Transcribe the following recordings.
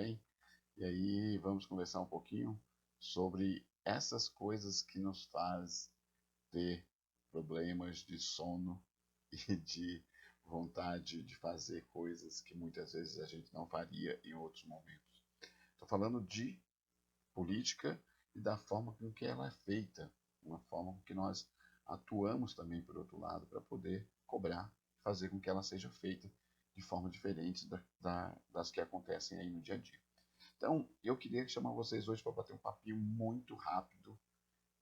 bem? E aí vamos conversar um pouquinho sobre essas coisas que nos faz ter problemas de sono e de vontade de fazer coisas que muitas vezes a gente não faria em outros momentos. Estou falando de política e da forma com que ela é feita, uma forma com que nós atuamos também por outro lado para poder cobrar, fazer com que ela seja feita de forma diferente das que acontecem aí no dia a dia. Então, eu queria chamar vocês hoje para bater um papinho muito rápido,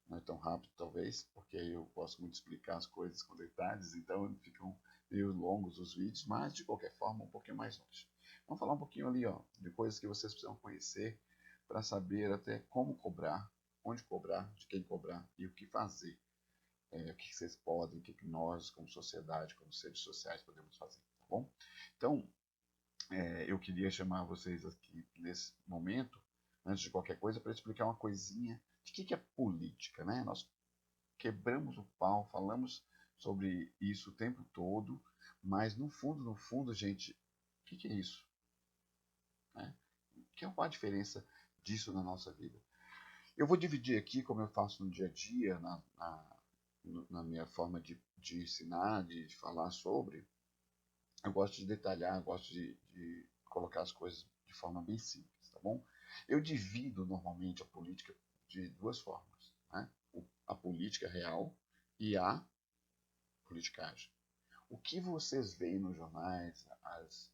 não é tão rápido talvez, porque eu gosto muito de explicar as coisas com detalhes, então ficam meio longos os vídeos, mas de qualquer forma um pouquinho mais longe. Vamos falar um pouquinho ali, ó, de coisas que vocês precisam conhecer para saber até como cobrar, onde cobrar, de quem cobrar e o que fazer. O que vocês podem, o que nós, como sociedade, como seres sociais, podemos fazer, tá bom? Então, eu queria chamar vocês aqui nesse momento, antes de qualquer coisa, para explicar uma coisinha de que é política, né? Nós quebramos o pau, falamos sobre isso o tempo todo, mas no fundo, gente, o que é isso? Né? Qual a diferença disso na nossa vida? Eu vou dividir aqui, como eu faço no dia a dia, na minha forma de ensinar, de falar sobre. Eu gosto de detalhar, gosto de colocar as coisas de forma bem simples, tá bom? Eu divido normalmente a política de duas formas, né? A política real e a politicagem. O que vocês veem nos jornais, as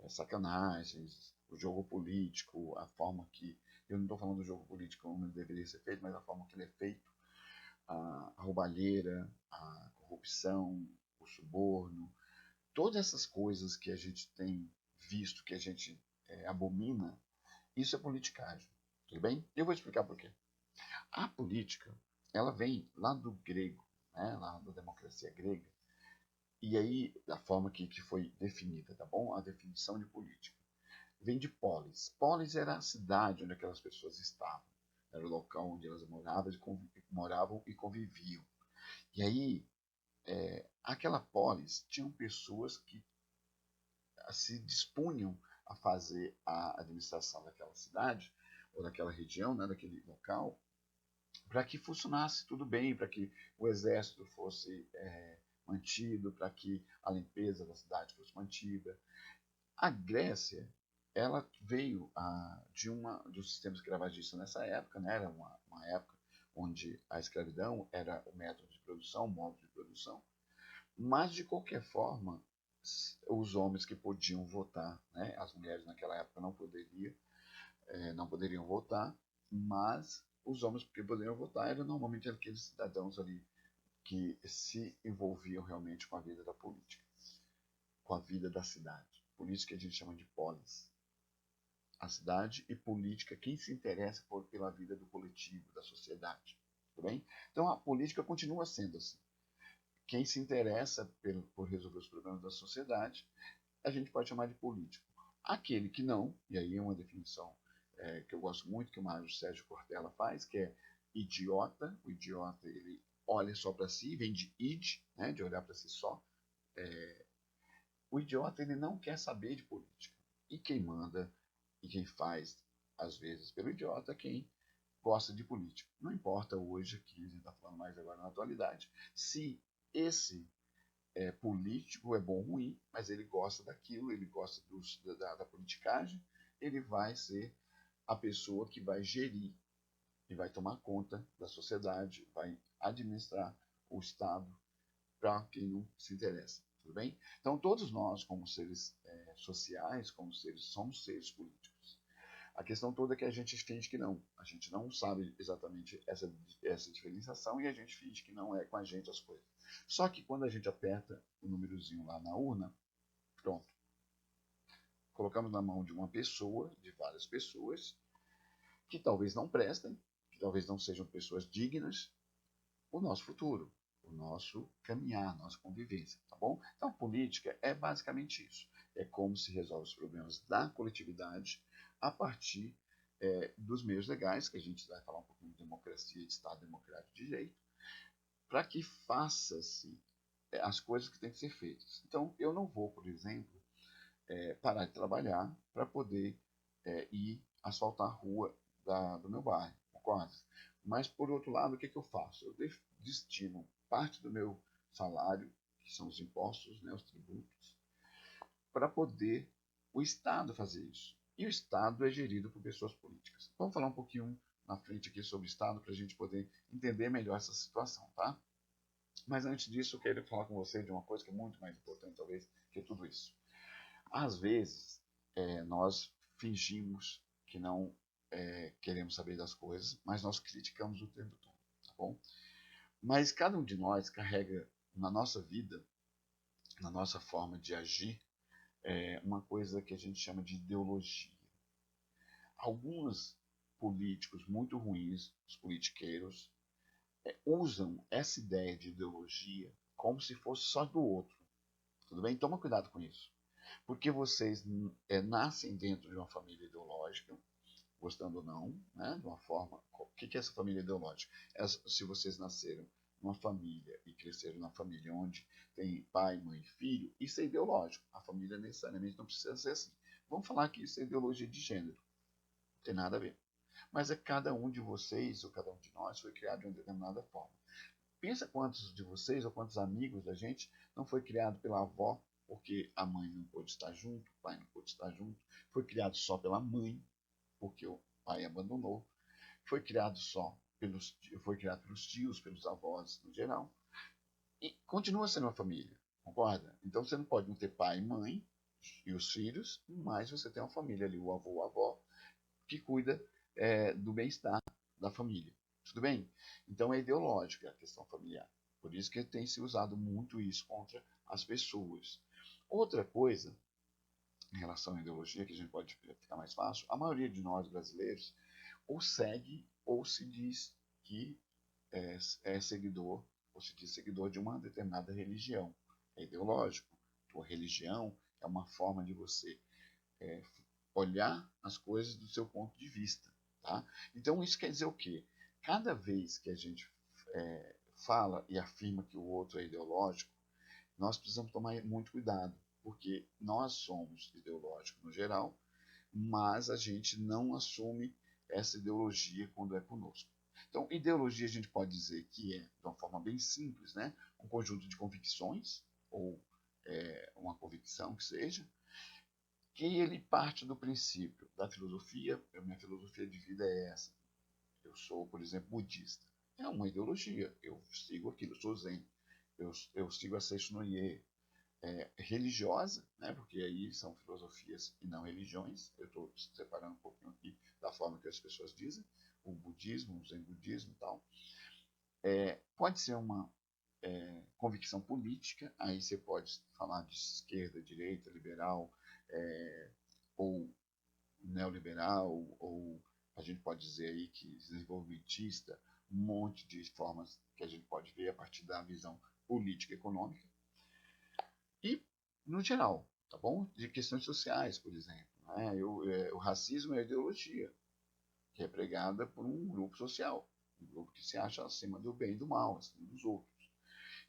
sacanagens, o jogo político, a forma que. Eu não estou falando do jogo político como ele deveria ser feito, mas a forma que ele é feito, a roubalheira, a corrupção, o suborno, todas essas coisas que a gente tem visto, que a gente abomina, isso é politicagem. Tudo bem? Eu vou explicar por quê. A política, ela vem lá do grego, né, lá da democracia grega, e aí da forma que foi definida, tá bom? A definição de política. Vem de polis. Polis era a cidade onde aquelas pessoas estavam. Era o local onde elas moravam e conviviam. E aí, aquela polis tinham pessoas que se dispunham a fazer a administração daquela cidade ou daquela região, né, daquele local, para que funcionasse tudo bem, para que o exército fosse mantido, para que a limpeza da cidade fosse mantida. A Grécia, ela veio de um sistema escravagista nessa época, né, era uma época onde a escravidão era o método de produção, o modo de produção, mas de qualquer forma, os homens que podiam votar, né, as mulheres naquela época não poderiam votar, mas os homens que poderiam votar eram normalmente aqueles cidadãos ali que se envolviam realmente com a vida da política, com a vida da cidade. Por isso que a gente chama de polis. A cidade e política, quem se interessa pela vida do coletivo, da sociedade. Tudo bem? Então a política continua sendo assim. Quem se interessa por resolver os problemas da sociedade, a gente pode chamar de político. Aquele que não, e aí é uma definição que eu gosto muito, que o Mário Sérgio Cortella faz, que é idiota. O idiota, ele olha só para si, vem de id, né, de olhar para si só. O idiota, ele não quer saber de política. E quem manda e quem faz, às vezes, pelo idiota, é quem gosta de política. Não importa hoje, que a gente está falando mais agora na atualidade, se esse político é bom ou ruim, mas ele gosta daquilo, ele gosta da politicagem, ele vai ser a pessoa que vai gerir e vai tomar conta da sociedade, vai administrar o Estado para quem não se interessa. Tudo bem? Então, todos nós, como seres sociais, somos seres políticos. A questão toda é que a gente finge que não. A gente não sabe exatamente essa diferenciação e a gente finge que não é com a gente as coisas. Só que quando a gente aperta o númerozinho lá na urna, pronto. Colocamos na mão de uma pessoa, de várias pessoas, que talvez não prestem, que talvez não sejam pessoas dignas, o nosso futuro, o nosso caminhar, a nossa convivência, tá bom? Então, política é basicamente isso. É como se resolve os problemas da coletividade a partir dos meios legais, que a gente vai falar um pouquinho de democracia, de Estado democrático de direito, para que faça-se as coisas que têm que ser feitas. Então, eu não vou, por exemplo, parar de trabalhar para poder ir asfaltar a rua do meu bairro, concorda? Mas, por outro lado, o que eu faço? Eu destino parte do meu salário, que são os impostos, né, os tributos, para poder o Estado fazer isso. E o Estado é gerido por pessoas políticas. Vamos falar um pouquinho na frente aqui sobre o Estado para a gente poder entender melhor essa situação, tá? Mas antes disso, eu quero falar com você de uma coisa que é muito mais importante, talvez, que tudo isso. Às vezes, nós fingimos que não queremos saber das coisas, mas nós criticamos o tempo todo, tá bom? Mas cada um de nós carrega na nossa vida, na nossa forma de agir, uma coisa que a gente chama de ideologia. Alguns políticos muito ruins, os politiqueiros, usam essa ideia de ideologia como se fosse só do outro. Tudo bem? Toma cuidado com isso. Porque vocês nascem dentro de uma família ideológica, gostando ou não, né? De uma forma. O que é essa família ideológica? Se vocês nasceram numa família e cresceram numa família onde tem pai, mãe e filho, isso é ideológico. A família necessariamente não precisa ser assim. Vamos falar que isso é ideologia de gênero. Não tem nada a ver. Mas é cada um de vocês, ou cada um de nós, foi criado de uma determinada forma. Pensa quantos de vocês, ou quantos amigos da gente, não foi criado pela avó, porque a mãe não pôde estar junto, o pai não pôde estar junto, foi criado só pela mãe, porque o pai abandonou, foi criado pelos tios, pelos avós no geral, e continua sendo uma família, concorda? Então você não pode não ter pai e mãe e os filhos, mas você tem uma família ali, o avô, a avó, que cuida do bem-estar da família. Tudo bem? Então é ideológica a questão familiar. Por isso que tem se usado muito isso contra as pessoas. Outra coisa, em relação à ideologia, que a gente pode ficar mais fácil, a maioria de nós brasileiros ou segue ou se diz que é seguidor, ou se diz seguidor de uma determinada religião. É ideológico. Tua religião é uma forma de você é, olhar as coisas do seu ponto de vista. Tá? Então isso quer dizer o quê? Cada vez que a gente fala e afirma que o outro é ideológico, nós precisamos tomar muito cuidado, porque nós somos ideológicos no geral, mas a gente não assume essa ideologia quando é conosco. Então, ideologia a gente pode dizer que é, de uma forma bem simples, né, um conjunto de convicções, ou uma convicção que seja, que ele parte do princípio da filosofia. A minha filosofia de vida é essa. Eu sou, por exemplo, budista. É uma ideologia. Eu sigo aquilo, eu sou zen. Eu sigo a Seishonoye. Religiosa, né, porque aí são filosofias e não religiões. Eu estou separando um pouquinho aqui da forma que as pessoas dizem. O budismo, o zen budismo e tal. Pode ser uma convicção política, aí você pode falar de esquerda, direita, liberal, ou neoliberal, ou a gente pode dizer aí que desenvolvimentista, um monte de formas que a gente pode ver a partir da visão política e econômica. E, no geral, tá bom? De questões sociais, por exemplo. Né? O racismo é a ideologia que é pregada por um grupo social, um grupo que se acha acima do bem e do mal, acima dos outros.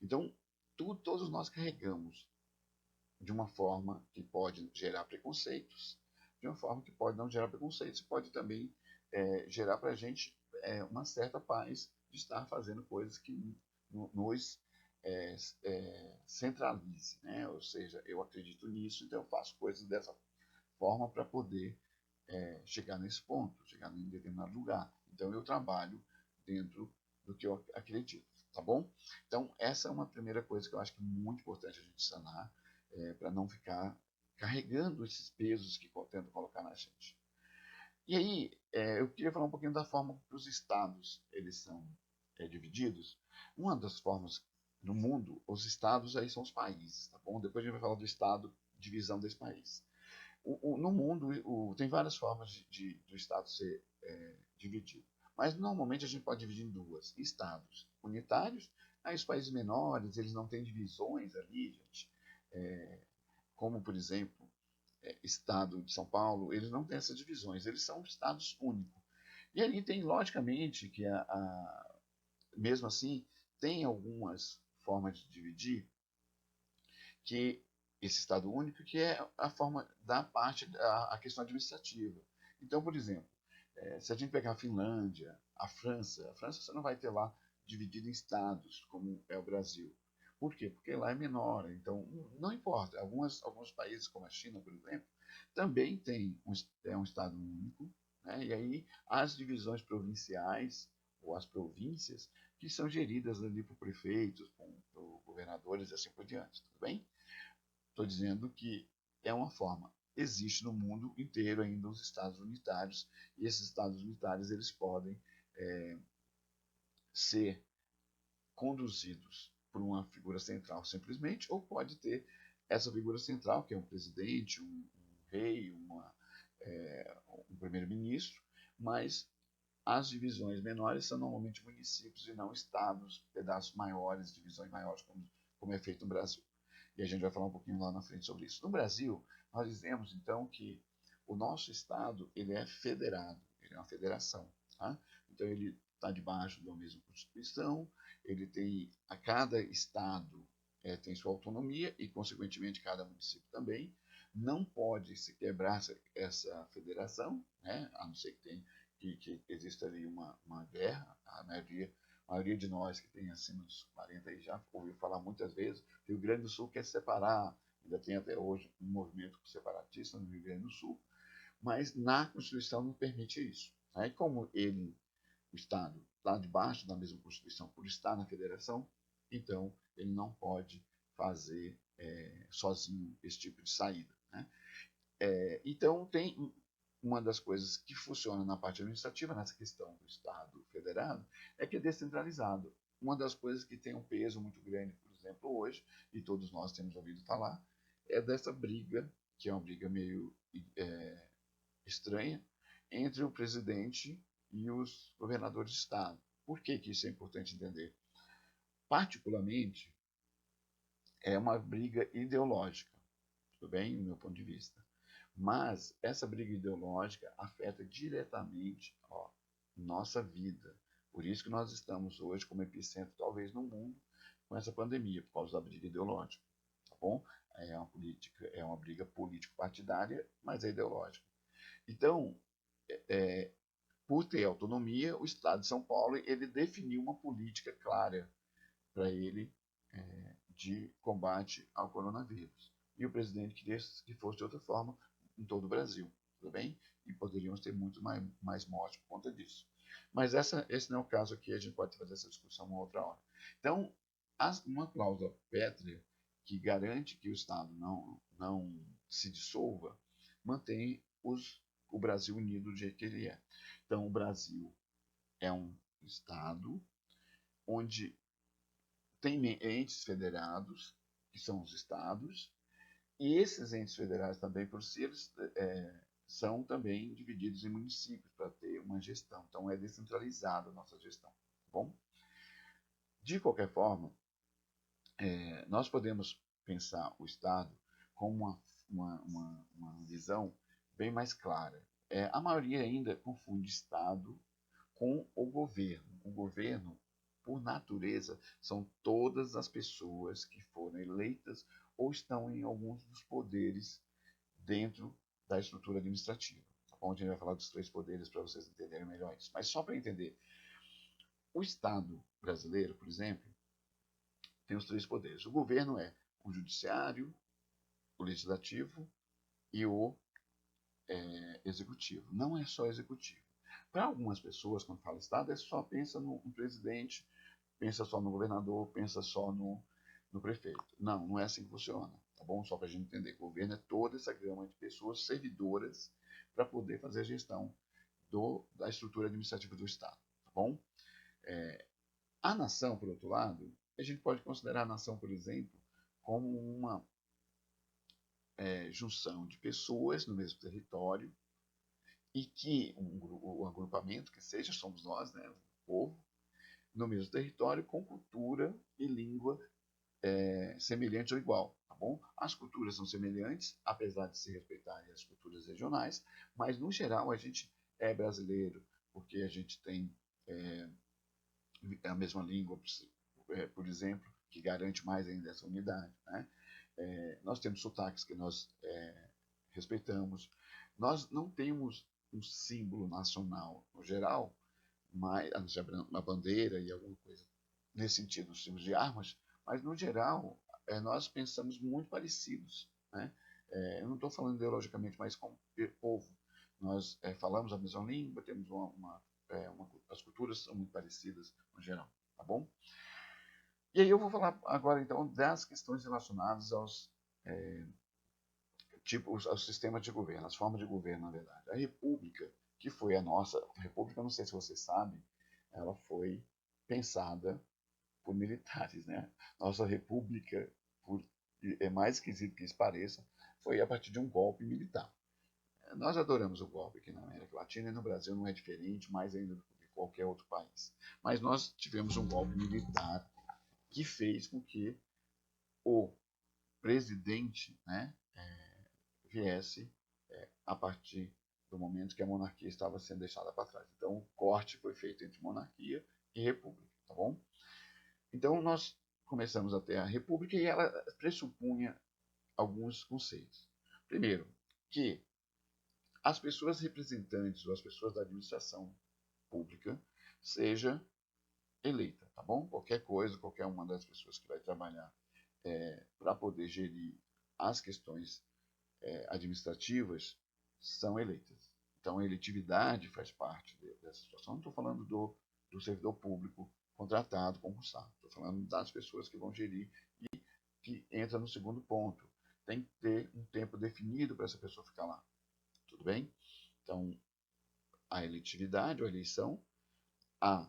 Então, todos nós carregamos de uma forma que pode gerar preconceitos, de uma forma que pode não gerar preconceitos, pode também gerar para a gente uma certa paz de estar fazendo coisas que nos centralize, né? Ou seja, eu acredito nisso, então eu faço coisas dessa forma para poder chegar nesse ponto, chegar em determinado lugar. Então eu trabalho dentro do que eu acredito, tá bom? Então essa é uma primeira coisa que eu acho que é muito importante a gente sanar, para não ficar carregando esses pesos que tentam colocar na gente. E aí, eu queria falar um pouquinho da forma que os estados eles são divididos. Uma das formas no mundo, os estados aí são os países, tá bom? Depois a gente vai falar do estado, divisão desse país. No mundo, tem várias formas do estado ser dividido. Mas normalmente a gente pode dividir em duas: estados unitários. Aí os países menores, eles não têm divisões ali, gente. Como, por exemplo, estado de São Paulo, eles não têm essas divisões, eles são estados únicos. E ali tem, logicamente, que mesmo assim, tem algumas formas de dividir, que esse estado único, que é a forma da parte, a questão administrativa. Então, por exemplo, se a gente pegar a Finlândia, a França você não vai ter lá dividido em estados, como é o Brasil. Por quê? Porque lá é menor, então não importa. Alguns países, como a China, por exemplo, também tem um estado único, né? E aí as divisões provinciais, ou as províncias, que são geridas ali por prefeitos, por governadores e assim por diante, tudo bem? Estou dizendo que é uma forma. Existe no mundo inteiro ainda os estados unitários, e esses estados unitários eles podem é, ser conduzidos por uma figura central simplesmente, ou pode ter essa figura central, que é um presidente, um rei, um primeiro-ministro, mas as divisões menores são normalmente municípios e não estados, pedaços maiores, divisões maiores, como é feito no Brasil. E a gente vai falar um pouquinho lá na frente sobre isso. No Brasil, nós dizemos então que o nosso estado ele é federado, ele é uma federação, tá? Então ele está debaixo da mesma Constituição, ele tem a cada estado tem sua autonomia e consequentemente cada município também. Não pode se quebrar essa federação, né? A não ser que tenha que exista ali uma guerra. A maioria de nós que tem acima dos 40 aí já ouviu falar muitas vezes. O Rio Grande do Sul quer se separar, ainda tem até hoje um movimento separatista no Rio Grande do Sul, mas na Constituição não permite isso. Aí, como o Estado está debaixo da mesma Constituição por estar na federação, então ele não pode fazer sozinho esse tipo de saída, né? Então, tem uma das coisas que funciona na parte administrativa, nessa questão do Estado federado, é que é descentralizado. Uma das coisas que tem um peso muito grande, por exemplo, hoje, e todos nós temos ouvido falar, é dessa briga, que é uma briga meio estranha, entre o presidente e os governadores de Estado. Por que, que isso é importante entender? Particularmente, é uma briga ideológica, tudo bem, do meu ponto de vista. Mas essa briga ideológica afeta diretamente nossa vida. Por isso que nós estamos hoje como epicentro, talvez, no mundo, com essa pandemia, por causa da briga ideológica. Tá bom? É uma briga político-partidária, mas é ideológica. Então, por ter autonomia, o Estado de São Paulo ele definiu uma política clara para ele de combate ao coronavírus. E o presidente queria que fosse de outra forma em todo o Brasil, tudo bem? E poderíamos ter muito mais mortes por conta disso. Mas esse não é o caso aqui, a gente pode fazer essa discussão uma outra hora. Então, uma cláusula pétrea que garante que o Estado não se dissolva, mantém o Brasil unido do jeito que ele é. Então, o Brasil é um Estado onde tem entes federados, que são os estados, e esses entes federais também, por si, eles são também divididos em municípios para ter uma gestão. Então, é descentralizada a nossa gestão. Tá bom? De qualquer forma, nós podemos pensar o Estado com uma visão bem mais clara. A maioria ainda confunde Estado com o governo. O governo, por natureza, são todas as pessoas que foram eleitas ou estão em alguns dos poderes dentro da estrutura administrativa. Tá bom? A gente vai falar dos 3 poderes para vocês entenderem melhor isso. Mas só para entender, o Estado brasileiro, por exemplo, tem os 3 poderes. O governo é o judiciário, o legislativo e o executivo. Não é só executivo. Para algumas pessoas, quando fala Estado, só pensa no presidente, pensa só no governador, pensa só no prefeito. Não, não é assim que funciona. Tá bom? Só para a gente entender que o governo é toda essa gama de pessoas servidoras para poder fazer a gestão da estrutura administrativa do Estado. Tá bom? A nação, por outro lado, a gente pode considerar a nação, por exemplo, como uma junção de pessoas no mesmo território e que um agrupamento que seja, somos nós, né, o povo, no mesmo território com cultura e língua semelhante ou igual, tá bom? As culturas são semelhantes, apesar de se respeitarem as culturas regionais, mas no geral a gente é brasileiro, porque a gente tem a mesma língua, por exemplo, que garante mais ainda essa unidade, né? Nós temos sotaques que nós respeitamos. Nós não temos um símbolo nacional no geral, mas a bandeira e alguma coisa nesse sentido, os símbolos de armas, mas no geral nós pensamos muito parecidos, né? Eu não estou falando ideologicamente, mas como povo. Nós falamos a mesma língua, temos as culturas são muito parecidas no geral, tá bom? E aí eu vou falar agora então das questões relacionadas aos aos sistemas de governo, as formas de governo, na verdade. A república, que foi a nossa república, não sei se vocês sabem, ela foi pensada por militares, né? Nossa república, é mais esquisito que isso pareça, foi a partir de um golpe militar. Nós adoramos o golpe aqui na América Latina e no Brasil não é diferente, mais ainda do que qualquer outro país. Mas nós tivemos um golpe militar que fez com que o presidente, né, viesse a partir do momento que a monarquia estava sendo deixada para trás. Então, o corte foi feito entre monarquia e república, tá bom? Então, nós começamos a ter a república e ela pressupunha alguns conceitos. Primeiro, que as pessoas representantes ou as pessoas da administração pública seja eleita, tá bom? Qualquer coisa, qualquer uma das pessoas que vai trabalhar para poder gerir as questões administrativas são eleitas. Então, a eletividade faz parte dessa situação. Não estou falando do servidor público contratado, concursado. Estou falando das pessoas que vão gerir e que entra no segundo ponto. Tem que ter um tempo definido para essa pessoa ficar lá. Tudo bem? Então, a eletividade, a eleição, há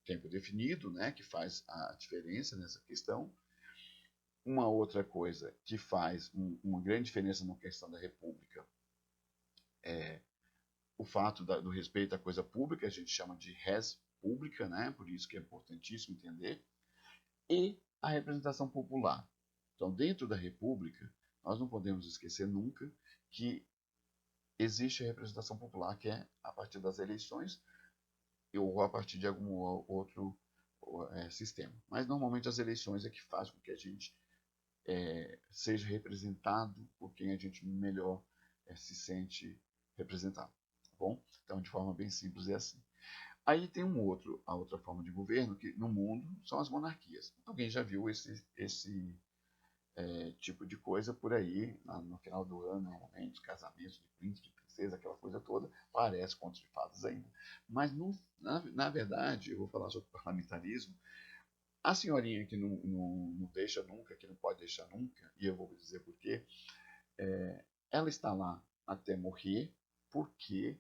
tempo definido, né, que faz a diferença nessa questão. Uma outra coisa que faz uma grande diferença na questão da república é o fato do respeito à coisa pública, a gente chama de res pública, né, por isso que é importantíssimo entender, e a representação popular. Então, dentro da república, nós não podemos esquecer nunca que existe a representação popular, que é a partir das eleições ou a partir de algum outro sistema. Mas normalmente as eleições é que faz com que a gente seja representado por quem a gente melhor se sente representado. Tá bom? Então, de forma bem simples, é assim. Aí tem a outra forma de governo que no mundo são as monarquias. Alguém já viu esse tipo de coisa por aí, no final do ano, normalmente, casamentos de príncipe, de princesa, aquela coisa toda, parece contos de fadas ainda. Mas, na verdade, eu vou falar sobre parlamentarismo, a senhorinha que não deixa nunca, que não pode deixar nunca, e eu vou dizer por quê, ela está lá até morrer, porque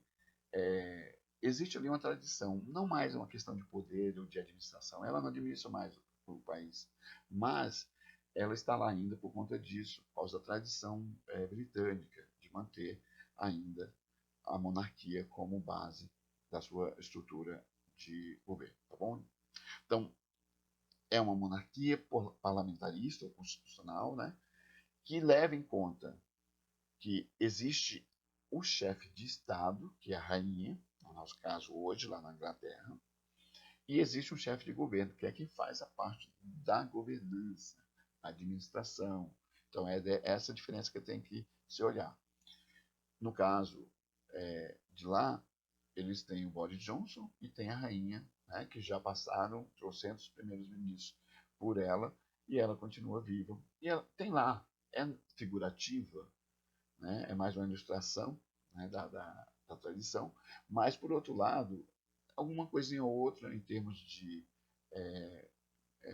existe ali uma tradição, não mais uma questão de poder ou de administração, ela não administra mais o país, mas ela está lá ainda por conta disso, por causa da tradição britânica de manter ainda a monarquia como base da sua estrutura de governo, tá bom? Então, é uma monarquia parlamentarista ou constitucional, né, que leva em conta que existe o chefe de Estado, que é a rainha, no nosso caso hoje, lá na Inglaterra, e existe um chefe de governo, que é quem faz a parte da governança, administração. Então, é essa diferença que tem que se olhar. No caso de lá, eles têm o Boris Johnson e tem a rainha, né, que já passaram trocentos primeiros ministros por ela, e ela continua viva. E ela tem lá, é figurativa, né, é mais uma ilustração, né, da tradição, mas, por outro lado, alguma coisinha ou outra em termos de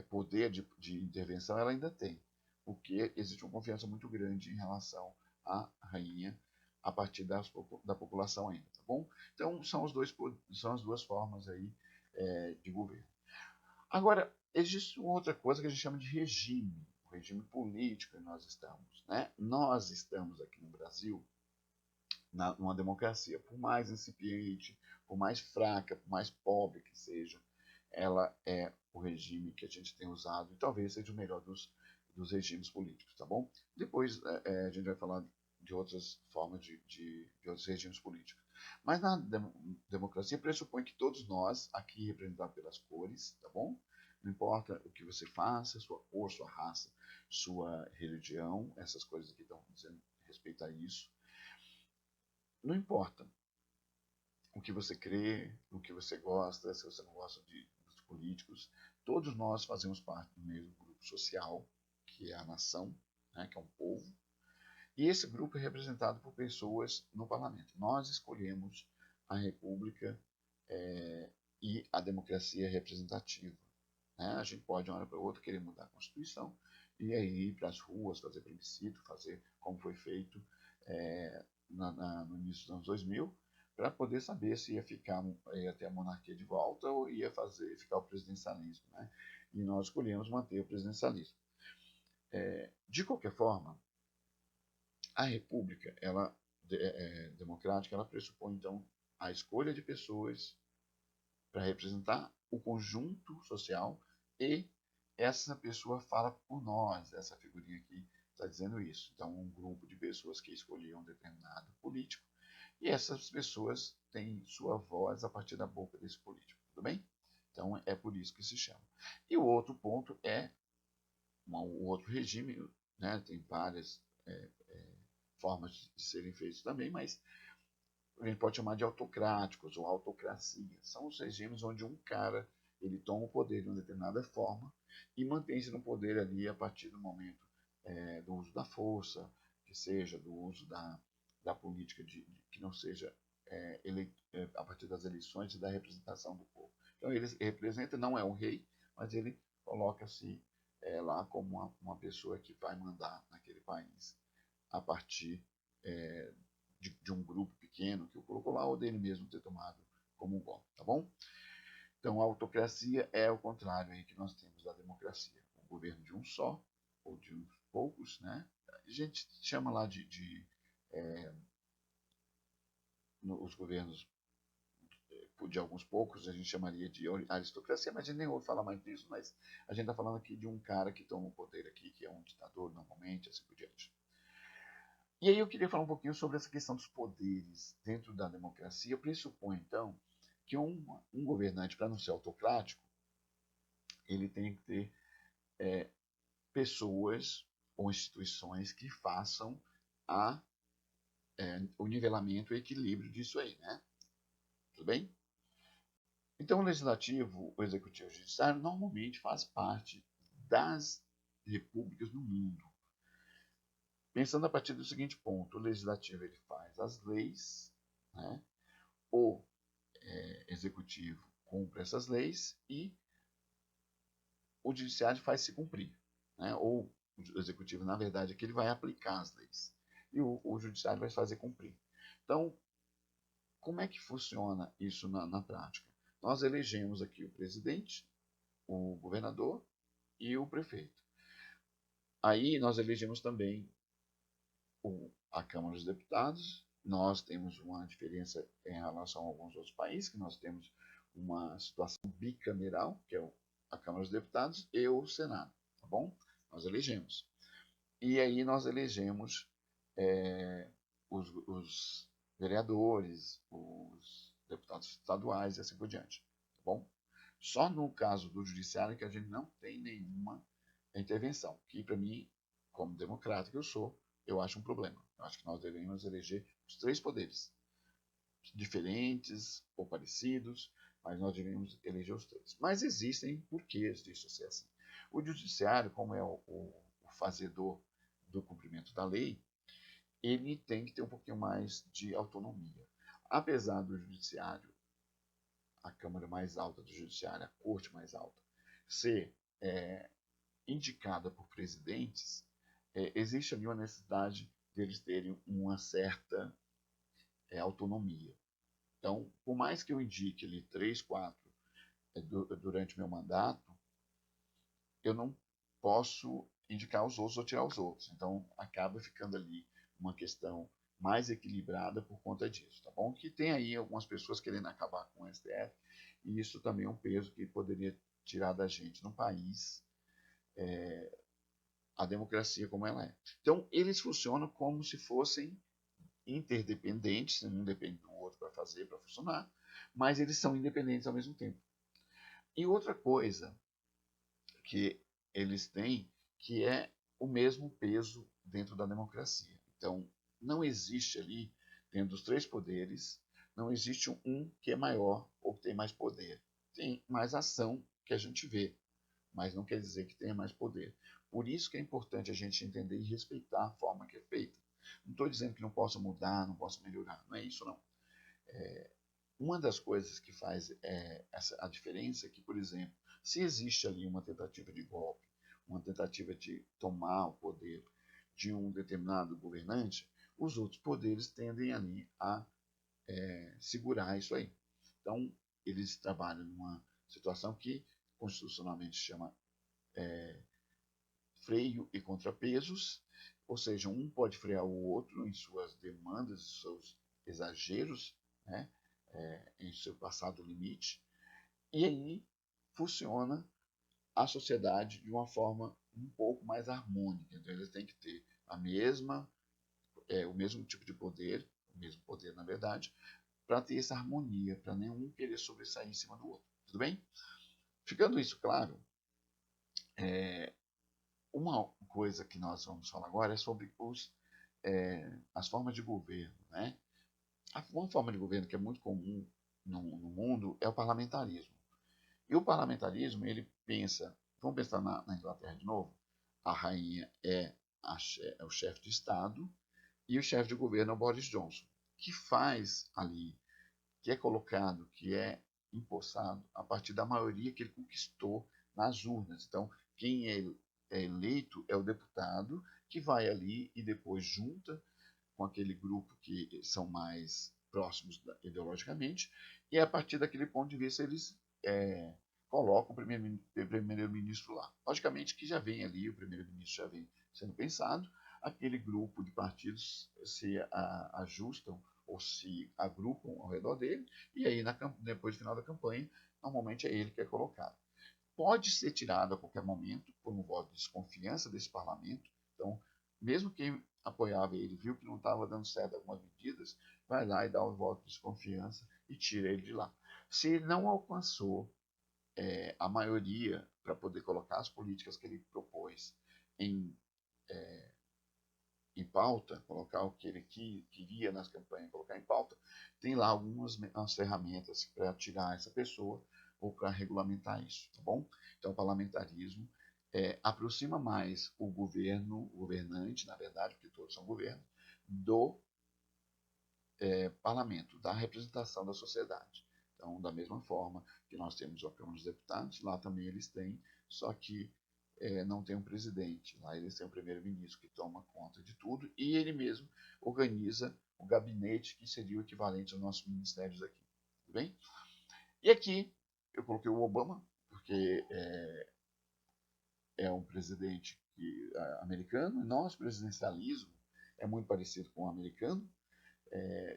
poder de intervenção ela ainda tem, porque existe uma confiança muito grande em relação à rainha a partir da população ainda, tá bom? Então são as duas formas aí de governo. Agora, existe uma outra coisa que a gente chama de regime, o regime político que nós estamos, né? Nós estamos aqui no Brasil numa democracia, por mais incipiente, por mais fraca, por mais pobre que seja, ela é o regime que a gente tem usado e talvez seja o melhor dos regimes políticos, tá bom? Depois a gente vai falar de outras formas de outros regimes políticos. Mas na democracia pressupõe que todos nós, aqui representados pelas cores, tá bom? Não importa o que você faça, sua cor, sua raça, sua religião, essas coisas aqui estão dizendo respeito a isso. Não importa. o que você crê, o que você gosta, se você não gosta dos políticos. Todos nós fazemos parte do mesmo grupo social, que é a nação, né, que é um povo. E esse grupo é representado por pessoas no parlamento. Nós escolhemos a república e a democracia representativa. Né? A gente pode, de uma hora para outra, querer mudar a Constituição e aí ir para as ruas, fazer plebiscito, fazer como foi feito no início dos anos 2000, para poder saber se ia ter a monarquia de volta ou ia ficar o presidencialismo. Né? E nós escolhemos manter o presidencialismo. De qualquer forma, a república, democrática, ela pressupõe, então, a escolha de pessoas para representar o conjunto social e essa pessoa fala por nós, essa figurinha aqui está dizendo isso. Então, um grupo de pessoas que escolhiam um determinado político e essas pessoas têm sua voz a partir da boca desse político, tudo bem? Então, é por isso que se chama. E o outro ponto é o outro regime, né? Tem várias formas de serem feitos também, mas a gente pode chamar de autocráticos ou autocracia. São os regimes onde um cara ele toma o poder de uma determinada forma e mantém-se no poder ali a partir do momento do uso da força, que seja do uso da política que não seja a partir das eleições e da representação do povo. Então ele representa, não é um rei, mas ele coloca-se lá como uma pessoa que vai mandar naquele país a partir de um grupo pequeno que o colocou lá ou dele mesmo ter tomado como um golpe, tá bom? Então, a autocracia é o contrário aí que nós temos da democracia. O governo de um só, ou de uns poucos, né? A gente chama lá os governos de alguns poucos, a gente chamaria de aristocracia, mas a gente nem ouve falar mais disso, mas a gente está falando aqui de um cara que toma o poder aqui, que é um ditador normalmente, assim por diante. E aí eu queria falar um pouquinho sobre essa questão dos poderes dentro da democracia. Pressupõe, então, que um governante, para não ser autocrático, ele tem que ter pessoas ou instituições que façam o nivelamento e o equilíbrio disso aí, né? Tudo bem? Então, o legislativo, o executivo e o judiciário normalmente faz parte das repúblicas no mundo. Pensando a partir do seguinte ponto, o legislativo ele faz as leis, né? O executivo cumpre essas leis e o judiciário faz se cumprir, né? Ou o executivo, na verdade, é que ele vai aplicar as leis e o judiciário vai fazer cumprir. Então, como é que funciona isso na prática? Nós elegemos aqui o presidente, o governador e o prefeito. Aí nós elegemos também a Câmara dos Deputados. Nós temos uma diferença em relação a alguns outros países, que nós temos uma situação bicameral, que é a Câmara dos Deputados e o Senado, tá bom? Nós elegemos. E aí nós elegemos os vereadores, os deputados estaduais e assim por diante, tá bom? Só no caso do judiciário que a gente não tem nenhuma intervenção, que para mim, como democrata que eu sou, eu acho um problema. Eu acho que nós devemos eleger os três poderes, diferentes ou parecidos, mas nós devemos eleger os três. Mas existem porquês disso ser assim. O judiciário, como é o fazedor do cumprimento da lei, ele tem que ter um pouquinho mais de autonomia. Apesar do judiciário, a Câmara mais alta do judiciário, a corte mais alta, ser indicada por presidentes, existe ali uma necessidade deles terem uma certa autonomia. Então, por mais que eu indique ali 3, 4 durante meu mandato, eu não posso indicar os outros ou tirar os outros. Então, acaba ficando ali uma questão mais equilibrada por conta disso, tá bom? Que tem aí algumas pessoas querendo acabar com o STF, e isso também é um peso que poderia tirar da gente no país a democracia como ela é. Então, eles funcionam como se fossem interdependentes, um depende do outro para fazer, para funcionar, mas eles são independentes ao mesmo tempo. E outra coisa que eles têm, que é o mesmo peso dentro da democracia. Então, não existe ali, dentro dos três poderes, Não existe um que é maior ou que tem mais poder. Tem mais ação que a gente vê, mas não quer dizer que tenha mais poder. Por isso que é importante a gente entender e respeitar a forma que é feita. Não estou dizendo que não possa mudar, não possa melhorar, não é isso não. Uma das coisas que faz a diferença é que, por exemplo, se existe ali uma tentativa de golpe, uma tentativa de tomar o poder de um determinado governante, os outros poderes tendem ali a segurar isso aí. Então, eles trabalham numa situação que constitucionalmente chama freio e contrapesos, ou seja, um pode frear o outro em suas demandas, em seus exageros, né, em seu passado limite, e aí funciona a sociedade de uma forma um pouco mais harmônica. Então, eles têm que ter o mesmo tipo de poder, o mesmo poder na verdade, para ter essa harmonia, para nenhum querer sobressair em cima do outro. Tudo bem? Ficando isso claro, uma coisa que nós vamos falar agora é sobre as formas de governo. Né? Uma forma de governo que é muito comum no mundo é o parlamentarismo. E o parlamentarismo, ele pensa, vamos pensar na Inglaterra de novo, a rainha é o chefe de Estado e o chefe de governo é o Boris Johnson, que faz ali, que é colocado, que é empossado a partir da maioria que ele conquistou nas urnas. Então, quem é eleito é o deputado que vai ali e depois junta com aquele grupo que são mais próximos ideologicamente, e a partir daquele ponto de vista eles colocam o primeiro-ministro lá. Logicamente que já vem ali, o primeiro-ministro já vem sendo pensado, aquele grupo de partidos se ajustam ou se agrupam ao redor dele, e aí depois do final da campanha, normalmente é ele que é colocado. Pode ser tirado a qualquer momento por um voto de desconfiança desse parlamento. Então, mesmo quem apoiava ele viu que não estava dando certo algumas medidas, vai lá e dá o voto de desconfiança e tira ele de lá. Se ele não alcançou a maioria para poder colocar as políticas que ele propôs em, em pauta, colocar o que ele queria nas campanhas, colocar em pauta, tem lá algumas ferramentas para tirar essa pessoa ou para regulamentar isso, tá bom? Então, o parlamentarismo aproxima mais o governante, na verdade, porque todos são governo, do parlamento, da representação da sociedade. Então, da mesma forma que nós temos a Câmara dos Deputados, lá também eles têm, só que não tem um presidente. Lá eles têm um primeiro-ministro que toma conta de tudo e ele mesmo organiza o gabinete, que seria o equivalente aos nossos ministérios aqui. Tudo bem? E aqui eu coloquei o Obama, porque é um presidente americano, e nosso presidencialismo é muito parecido com o americano,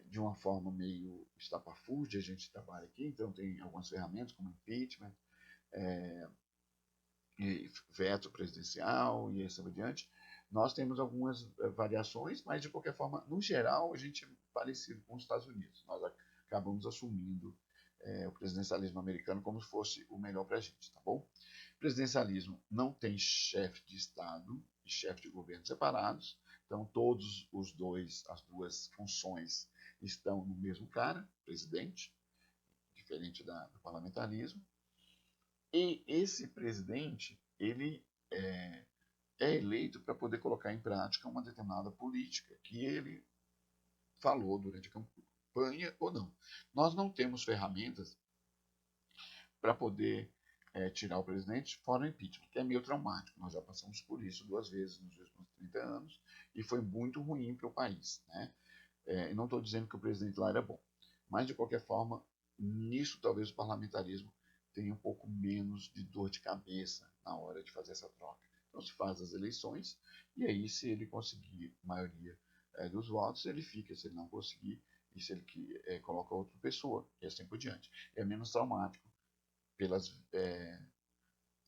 de uma forma meio estapafúrdia, a gente trabalha aqui, então tem algumas ferramentas como impeachment, e veto presidencial e assim por diante. Nós temos algumas variações, mas de qualquer forma, no geral, a gente é parecido com os Estados Unidos. Nós acabamos assumindo o presidencialismo americano como se fosse o melhor para a gente, tá bom? O presidencialismo não tem chefe de Estado e chefe de governo separados, então todos as duas funções estão no mesmo cara, presidente, diferente do parlamentarismo. E esse presidente, ele é eleito para poder colocar em prática uma determinada política que ele falou durante a campanha ou não. Nós não temos ferramentas para poder tirar o presidente fora o impeachment, que é meio traumático. Nós já passamos por isso 2 vezes nos últimos 30 anos e foi muito ruim para o país. Né? Não estou dizendo que o presidente lá era bom, mas de qualquer forma, nisso talvez o parlamentarismo tenha um pouco menos de dor de cabeça na hora de fazer essa troca. Então se faz as eleições e aí se ele conseguir maioria dos votos, ele fica. Se ele não conseguir, e se ele coloca outra pessoa, e assim por diante. É menos traumático pelas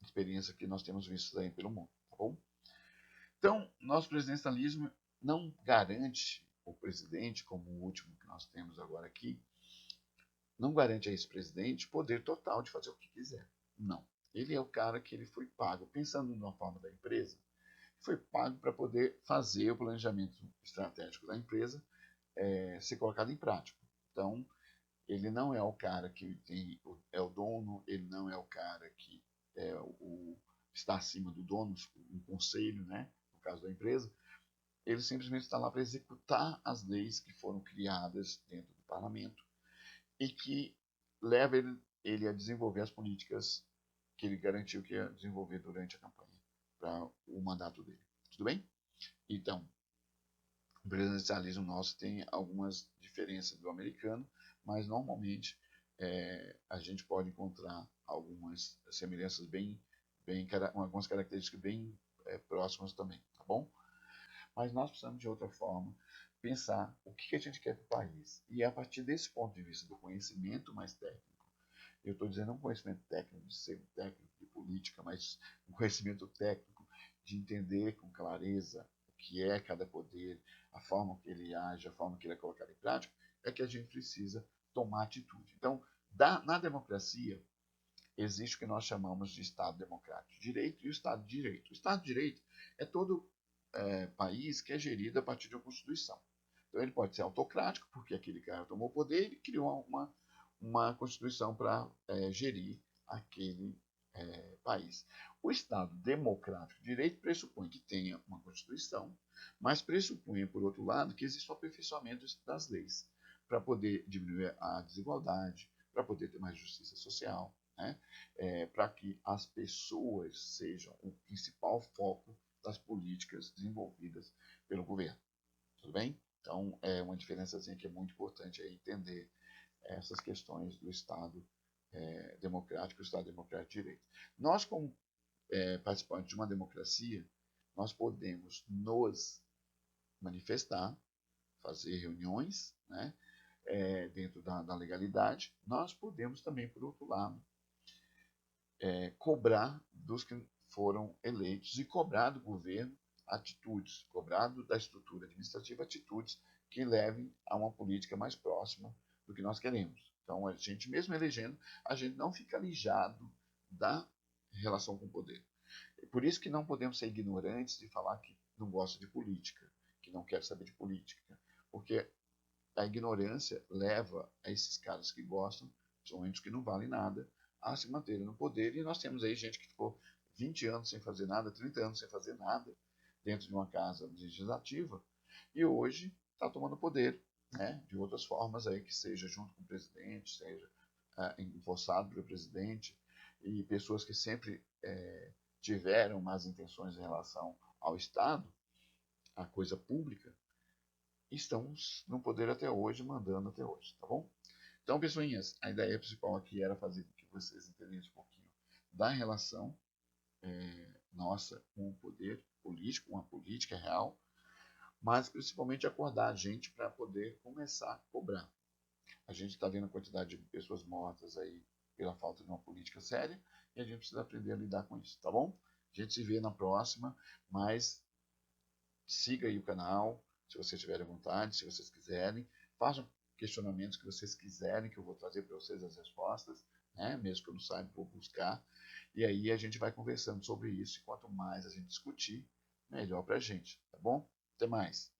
experiências que nós temos visto aí pelo mundo, tá bom? Então, nosso presidencialismo não garante o presidente, como o último que nós temos agora aqui, não garante a esse presidente poder total de fazer o que quiser. Não. Ele é o cara que ele foi pago, pensando numa forma da empresa, foi pago para poder fazer o planejamento estratégico da empresa ser colocado em prática. Então, ele não é o cara que é o dono, ele não é o cara que está acima do dono, um conselho, né, no caso da empresa. Ele simplesmente está lá para executar as leis que foram criadas dentro do parlamento e que leva ele a desenvolver as políticas que ele garantiu que ia desenvolver durante a campanha para o mandato dele. Tudo bem? Então, o presidencialismo nosso tem algumas diferenças do americano, mas normalmente a gente pode encontrar algumas semelhanças algumas características bem próximas também, tá bom? Mas nós precisamos de outra forma pensar o que a gente quer para o país. E é a partir desse ponto de vista do conhecimento mais técnico, eu estou dizendo um conhecimento técnico de ser um técnico de política, mas um conhecimento técnico de entender com clareza o que é cada poder, a forma que ele age, a forma que ele é colocado em prática, é que a gente precisa tomar atitude. Então, na democracia, existe o que nós chamamos de Estado Democrático de Direito e o Estado de Direito. O Estado de Direito é todo país que é gerido a partir de uma Constituição. Então ele pode ser autocrático, porque aquele cara tomou o poder e criou uma Constituição para gerir aquele país. O Estado Democrático de Direito pressupõe que tenha uma Constituição, mas pressupõe, por outro lado, que exista o aperfeiçoamento das leis, para poder diminuir a desigualdade, para poder ter mais justiça social, né? Para que as pessoas sejam o principal foco das políticas desenvolvidas pelo governo. Tudo bem? Então, é uma diferença que é muito importante aí entender essas questões do Estado democrático e o Estado democrático de direito. Nós, como participantes de uma democracia, nós podemos nos manifestar, fazer reuniões, né, dentro da legalidade. Nós podemos também, por outro lado, cobrar dos que foram eleitos e cobrar do governo atitudes, cobrar da estrutura administrativa atitudes que levem a uma política mais próxima do que nós queremos. Então, a gente, mesmo elegendo, a gente não fica alijado da relação com o poder. Por isso que não podemos ser ignorantes de falar que não gosta de política, que não quer saber de política, porque a ignorância leva a esses caras que gostam, principalmente os que não valem nada, a se manterem no poder. E nós temos aí gente que ficou 20 anos sem fazer nada, 30 anos sem fazer nada, dentro de uma casa legislativa, e hoje está tomando poder, né, de outras formas aí, que seja junto com o presidente, seja empossado pelo presidente, e pessoas que sempre tiveram más intenções em relação ao Estado, à coisa pública, estão no poder até hoje, mandando até hoje, tá bom? Então, pessoinhas, a ideia principal aqui era fazer com que vocês entendessem um pouquinho da relação nossa com o poder político, com a política real, mas principalmente acordar a gente para poder começar a cobrar. A gente está vendo a quantidade de pessoas mortas aí pela falta de uma política séria e a gente precisa aprender a lidar com isso, tá bom? A gente se vê na próxima, mas siga aí o canal, se vocês tiverem vontade, se vocês quiserem. Façam questionamentos que vocês quiserem, que eu vou trazer para vocês as respostas, né? Mesmo que eu não saiba, vou buscar. E aí a gente vai conversando sobre isso. E quanto mais a gente discutir, melhor para a gente, tá bom? Até mais.